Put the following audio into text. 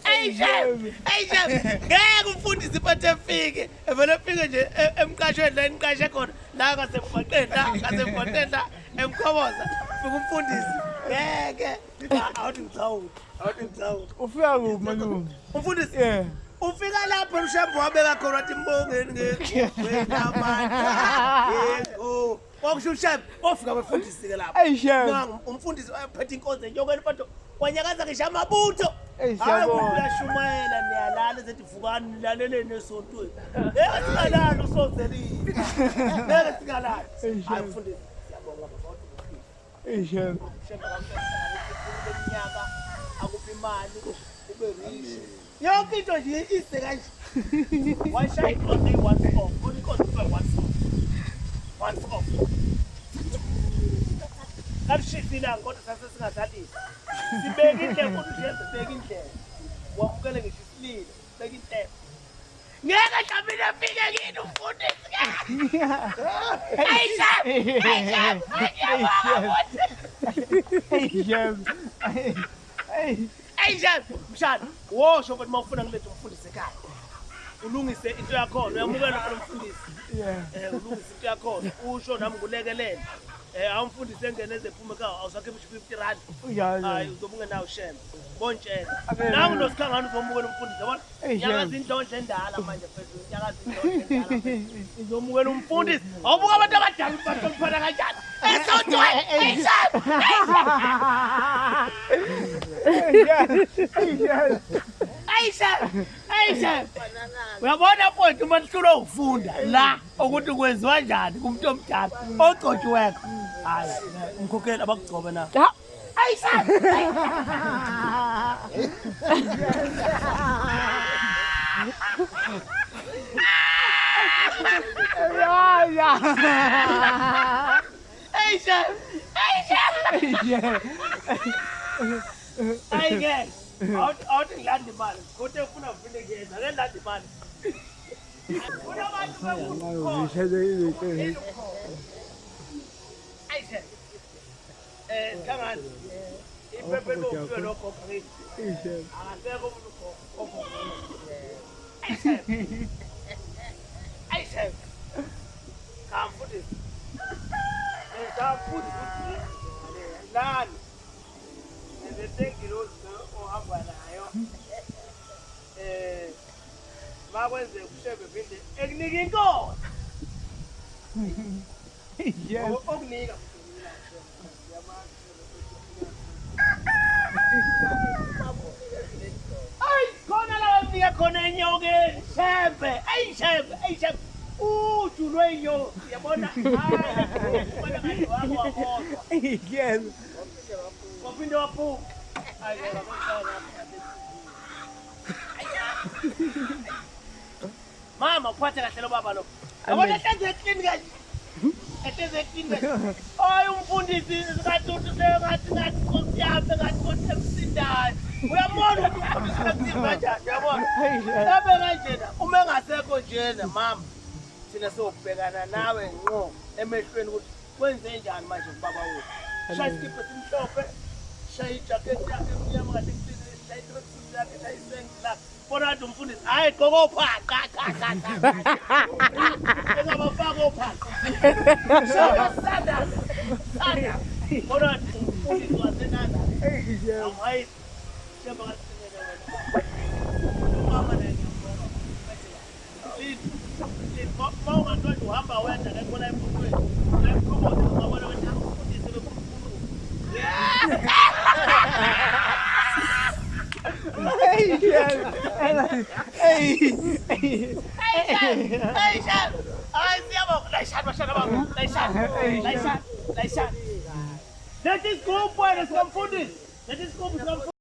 Ayishap. Ngeke umfundisi iphathe efike. Evele efike nje emqashweni la eniqashe khona. La ngasemgwaqeni la emkhoboza. Fika umfundisi. Ngeke. Awuthi ngithawuthi. Ufika kuphi malume? Umfundisi. Yeah. Ufika lapho mshambo wabeka khona wathi mbongeni ngeke. Okusho ushambo ofika befundisi ke lapho. Ayishap. Umfundisi wayephethe inkonzo enyokweni mfowethu. Wanyakaza ngisho amabutho. Ayishap. Uyashumayela niyalala ethi vukani nilaleleni esontweni. Ngeke singalala usozelile. Ngeke singalala. Hayi mfundisi siyabonga bafowethu. Ayishap. Nyaka akuphi imali ube rich. Yonke into nje ise kanje. Why shine only once off? Only consider once off. Kalishifila kodwa sase singathali. Sibeka indlela kodwa sibeka indlela. Wamukele ngisho isilile, beka indlela. Ngeke jamile afike kini umfundisi ke. Ayishap. Mshana, wosho ukuthi mawufuna ngilethe umfundisi ekhaya. Ulungise into yakho, uyamukela lo mfundisi. Yeah. Ulungise into yakho. Usho nami ngulekelele. Awumfundisi engene ezephume ekhaya, awusakhipha 50 rand. Hayi uzobuke nawe sheme. Bontshela. Nangu nosikhangana uzomukela umfundisi, yabona? Nyakaza indodle endala manje phezulu. Nyakaza indodle endala. Uzomukela umfundisi. Awubuka abantu abadala bathomphana kanjani? Esontweni. Ayishap. Uyabona mfowethu uma nihlulwa ukufunda la ukuthi kwenziwa kanjani kumuntu omdala ogcotshiweko. Hayi, umkhokheli abakugcobe na. Ayishap. Ayike. Awuthi ngilanda imali. Kodwa ufuna uvile ngiyeza. Ake ngilanda imali. Kunabantu bakho. Ayise. Kangani? Ipepe lokho lokho ngeke. Akasekho umuntu lokho. Ayise. Kamfundisi. Kamfundisi. Lani. Ngizothengile ohamba nayo. Makwenze kushebe vinde ekunika inkosi. Okunika Ay, khona la ufika khona enyokeni. Shembe, ayishembe. Ujulwe inyoka. Yabona? Hayi, ubona ngathi wako wakodwa. Yes. Waphinde waphuka. Hayi Mama uphathe kahle lo baba lo. Yabona etenze clean kanje. Etenze clean kanje. Ay umfundisi sikathuthi sengathi Nkosi yami ngathi kodwa emsindayo. Uyabona ukuthi umfundisi kakuthimba kanjani, uyabona? Yabe kanjena uma engasekho njena mama. Thina sokubhekana nawe ngqo emehlweni ukuthi kwenze njani manje ubaba wethu. Shaya isikipho simhlophe. Shaya ijacket yakhe emnyama kade kuthini shaya i-tracksuit yakhe shaya isengilapha. Bona ukuthi umfundisi hayi gqoka ophaqa cha. Engabafaka ophaqa. Shaya sandals. Bona ukuthi umfundisi wasenanda. Hayi. Shemba kasinele wena. Mama na ngiyabona. Mau ngatoni uhamba wena ngibona emphukweni. Ngiyakhoboza ngabona wena umfundisi bekhulu. Ay siyabonga. Layishana. Let us go for the mfundisi. Let us go for